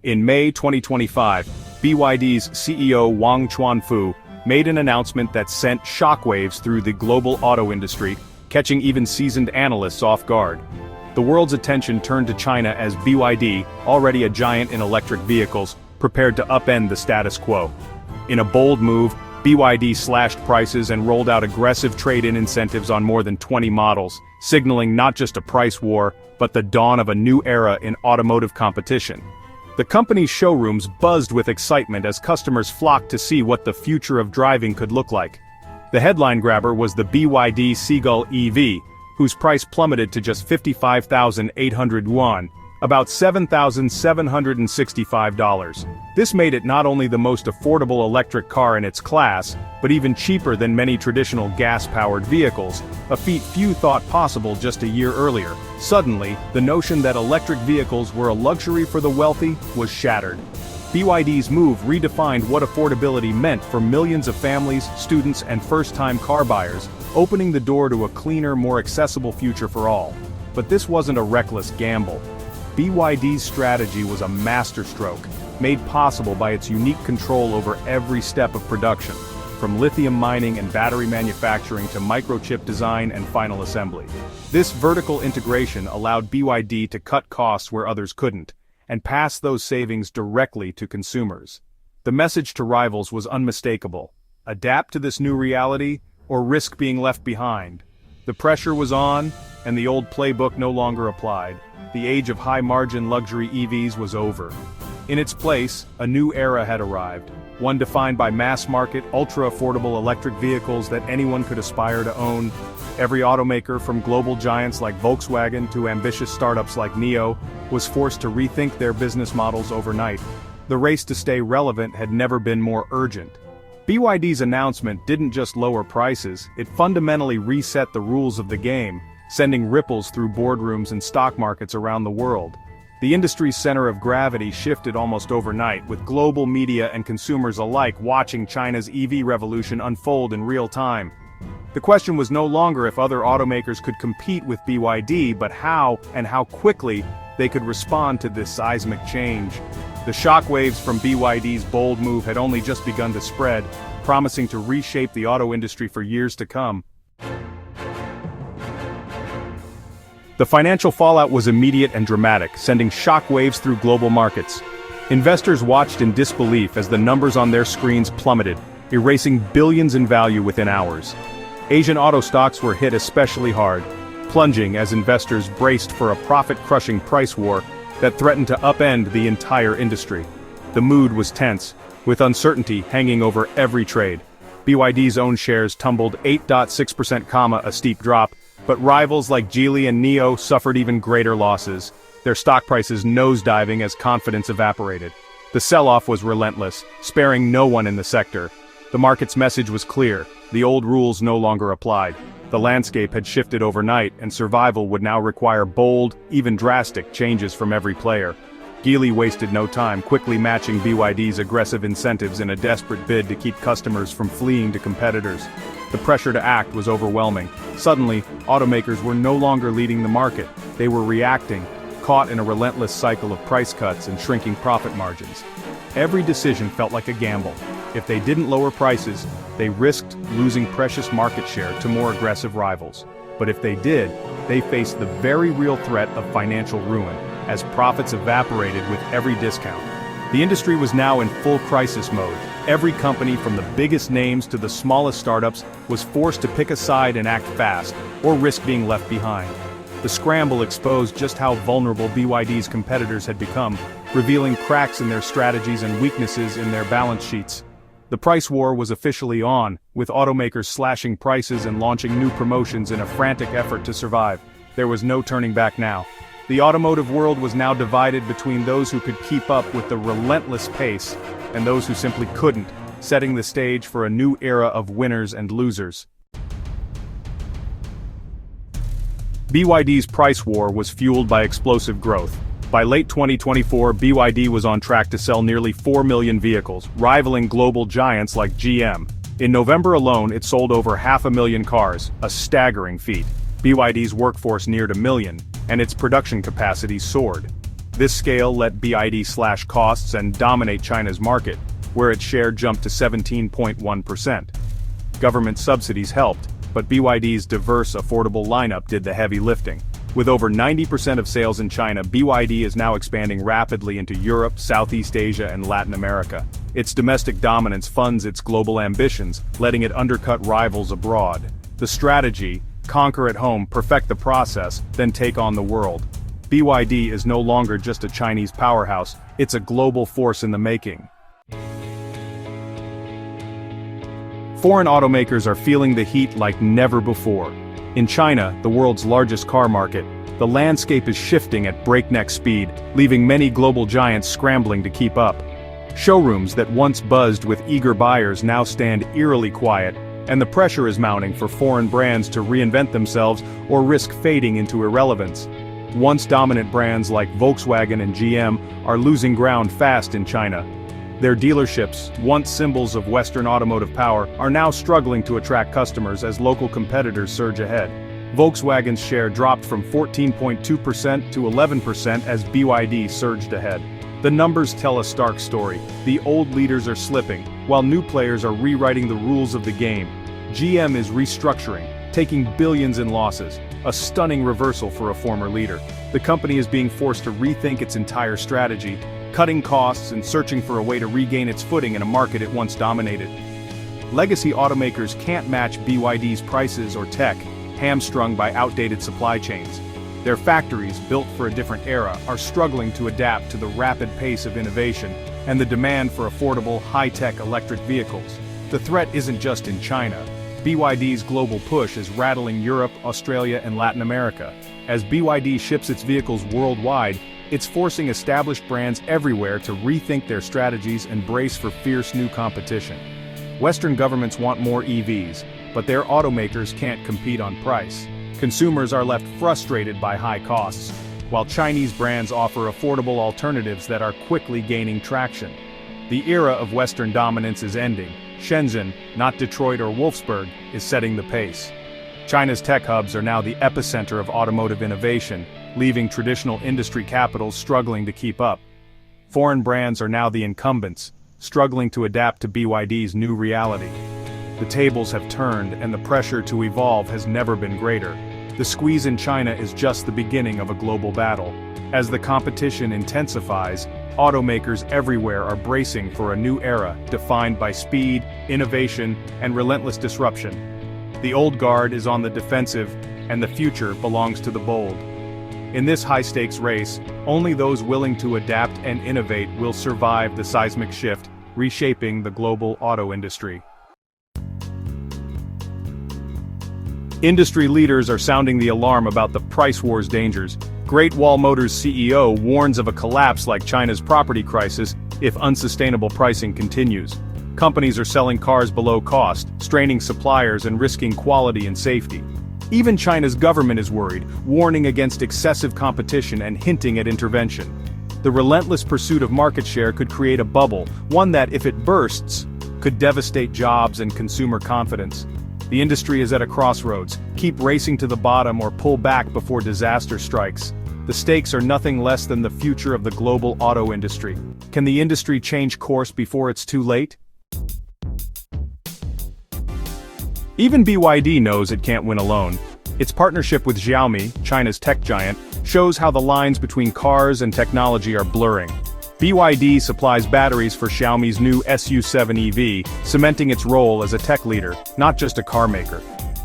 In May 2025, BYD's CEO Wang Chuanfu made an announcement that sent shockwaves through the global auto industry, catching even seasoned analysts off guard. The world's attention turned to China as BYD, already a giant in electric vehicles, prepared to upend the status quo. In a bold move, BYD slashed prices and rolled out aggressive trade-in incentives on more than 20 models, signaling not just a price war, but the dawn of a new era in automotive competition. The company's showrooms buzzed with excitement as customers flocked to see what the future of driving could look like. The headline grabber was the BYD Seagull EV, whose price plummeted to just 55,800 yuan, about $7,765. This made it not only the most affordable electric car in its class, but even cheaper than many traditional gas-powered vehicles, a feat few thought possible just a year earlier. Suddenly, the notion that electric vehicles were a luxury for the wealthy was shattered. BYD's move redefined what affordability meant for millions of families, students, and first-time car buyers, opening the door to a cleaner, more accessible future for all. But this wasn't a reckless gamble. BYD's strategy was a masterstroke, made possible by its unique control over every step of production, from lithium mining and battery manufacturing to microchip design and final assembly. This vertical integration allowed BYD to cut costs where others couldn't, and pass those savings directly to consumers. The message to rivals was unmistakable: adapt to this new reality, or risk being left behind. The pressure was on, and the old playbook no longer applied. The age of high-margin luxury EVs was over. In its place, a new era had arrived, one defined by mass-market, ultra-affordable electric vehicles that anyone could aspire to own. Every automaker, from global giants like Volkswagen to ambitious startups like NIO, was forced to rethink their business models overnight. The race to stay relevant had never been more urgent. BYD's announcement didn't just lower prices, it fundamentally reset the rules of the game, sending ripples through boardrooms and stock markets around the world. The industry's center of gravity shifted almost overnight, with global media and consumers alike watching China's EV revolution unfold in real time. The question was no longer if other automakers could compete with BYD, but how, and how quickly, they could respond to this seismic change. The shockwaves from BYD's bold move had only just begun to spread, promising to reshape the auto industry for years to come. The financial fallout was immediate and dramatic, sending shockwaves through global markets. Investors watched in disbelief as the numbers on their screens plummeted, erasing billions in value within hours. Asian auto stocks were hit especially hard, plunging as investors braced for a profit-crushing price war that threatened to upend the entire industry. The mood was tense, with uncertainty hanging over every trade. BYD's own shares tumbled 8.6%, a steep drop, but rivals like Geely and NIO suffered even greater losses, their stock prices nosediving as confidence evaporated. The sell-off was relentless, sparing no one in the sector. The market's message was clear: the old rules no longer applied. The landscape had shifted overnight, and survival would now require bold, even drastic, changes from every player. Geely wasted no time, quickly matching BYD's aggressive incentives in a desperate bid to keep customers from fleeing to competitors. The pressure to act was overwhelming. Suddenly, automakers were no longer leading the market. They were reacting, caught in a relentless cycle of price cuts and shrinking profit margins. Every decision felt like a gamble. If they didn't lower prices, they risked losing precious market share to more aggressive rivals. But if they did, they faced the very real threat of financial ruin, as profits evaporated with every discount. The industry was now in full crisis mode. Every company, from the biggest names to the smallest startups, was forced to pick a side and act fast, or risk being left behind. The scramble exposed just how vulnerable BYD's competitors had become, revealing cracks in their strategies and weaknesses in their balance sheets. The price war was officially on, with automakers slashing prices and launching new promotions in a frantic effort to survive. There was no turning back now. The automotive world was now divided between those who could keep up with the relentless pace and those who simply couldn't, setting the stage for a new era of winners and losers. BYD's price war was fueled by explosive growth. By late 2024, BYD was on track to sell nearly 4 million vehicles, rivaling global giants like GM. In November alone, it sold over 500,000 cars, a staggering feat. BYD's workforce neared 1 million, and its production capacity soared. This scale let BYD slash costs and dominate China's market, where its share jumped to 17.1%. Government subsidies helped, but BYD's diverse, affordable lineup did the heavy lifting. With over 90% of sales in China, BYD is now expanding rapidly into Europe, Southeast Asia, and Latin America. Its domestic dominance funds its global ambitions, letting it undercut rivals abroad. The strategy: conquer at home, perfect the process, then take on the world. BYD is no longer just a Chinese powerhouse, it's a global force in the making. Foreign automakers are feeling the heat like never before. In China, the world's largest car market, the landscape is shifting at breakneck speed, leaving many global giants scrambling to keep up. Showrooms that once buzzed with eager buyers now stand eerily quiet, and the pressure is mounting for foreign brands to reinvent themselves or risk fading into irrelevance. Once dominant brands like Volkswagen and GM are losing ground fast in China. Their dealerships, once symbols of Western automotive power, are now struggling to attract customers as local competitors surge ahead. Volkswagen's share dropped from 14.2% to 11% as BYD surged ahead. The numbers tell a stark story. The old leaders are slipping, while new players are rewriting the rules of the game. GM is restructuring, taking billions in losses, a stunning reversal for a former leader. The company is being forced to rethink its entire strategy, cutting costs and searching for a way to regain its footing in a market it once dominated. Legacy automakers can't match BYD's prices or tech, hamstrung by outdated supply chains. Their factories, built for a different era, are struggling to adapt to the rapid pace of innovation and the demand for affordable, high-tech electric vehicles. The threat isn't just in China. BYD's global push is rattling Europe, Australia, and Latin America. As BYD ships its vehicles worldwide, it's forcing established brands everywhere to rethink their strategies and brace for fierce new competition. Western governments want more EVs, but their automakers can't compete on price. Consumers are left frustrated by high costs, while Chinese brands offer affordable alternatives that are quickly gaining traction. The era of Western dominance is ending. Shenzhen, not Detroit or Wolfsburg, is setting the pace. China's tech hubs are now the epicenter of automotive innovation, leaving traditional industry capitals struggling to keep up. Foreign brands are now the incumbents, struggling to adapt to BYD's new reality. The tables have turned, and the pressure to evolve has never been greater. The squeeze in China is just the beginning of a global battle. As the competition intensifies, automakers everywhere are bracing for a new era defined by speed, innovation, and relentless disruption. The old guard is on the defensive, and the future belongs to the bold. In this high-stakes race, only those willing to adapt and innovate will survive the seismic shift, reshaping the global auto industry. Industry leaders are sounding the alarm about the price war's dangers. Great Wall Motors CEO warns of a collapse like China's property crisis if unsustainable pricing continues. Companies are selling cars below cost, straining suppliers and risking quality and safety. Even China's government is worried, warning against excessive competition and hinting at intervention. The relentless pursuit of market share could create a bubble, one that, if it bursts, could devastate jobs and consumer confidence. The industry is at a crossroads. Keep racing to the bottom or pull back before disaster strikes. The stakes are nothing less than the future of the global auto industry. Can the industry change course before it's too late? Even BYD knows it can't win alone. Its partnership with Xiaomi, China's tech giant, shows how the lines between cars and technology are blurring. BYD supplies batteries for Xiaomi's new SU7 EV, cementing its role as a tech leader, not just a car maker.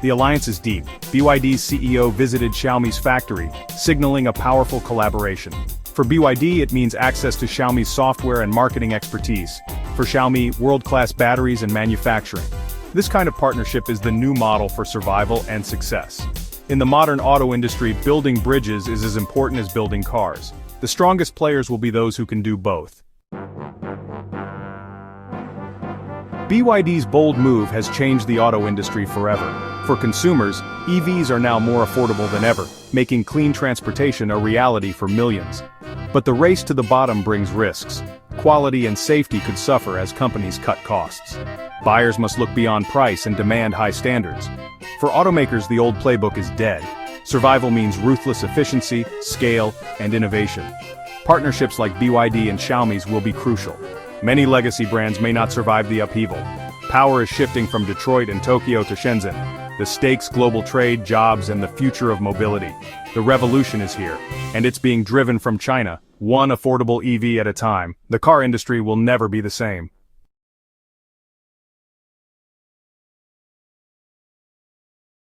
The alliance is deep. BYD's CEO visited Xiaomi's factory, signaling a powerful collaboration. For BYD, it means access to Xiaomi's software and marketing expertise. For Xiaomi, world-class batteries and manufacturing. This kind of partnership is the new model for survival and success. In the modern auto industry, building bridges is as important as building cars. The strongest players will be those who can do both. BYD's bold move has changed the auto industry forever. For consumers, EVs are now more affordable than ever, making clean transportation a reality for millions. But the race to the bottom brings risks. Quality and safety could suffer as companies cut costs. Buyers must look beyond price and demand high standards. For automakers, the old playbook is dead. Survival means ruthless efficiency, scale, and innovation. Partnerships like BYD and Xiaomi's will be crucial. Many legacy brands may not survive the upheaval. Power is shifting from Detroit and Tokyo to Shenzhen. The stakes, global trade, jobs, and the future of mobility. The revolution is here, and it's being driven from China, one affordable EV at a time. The car industry will never be the same.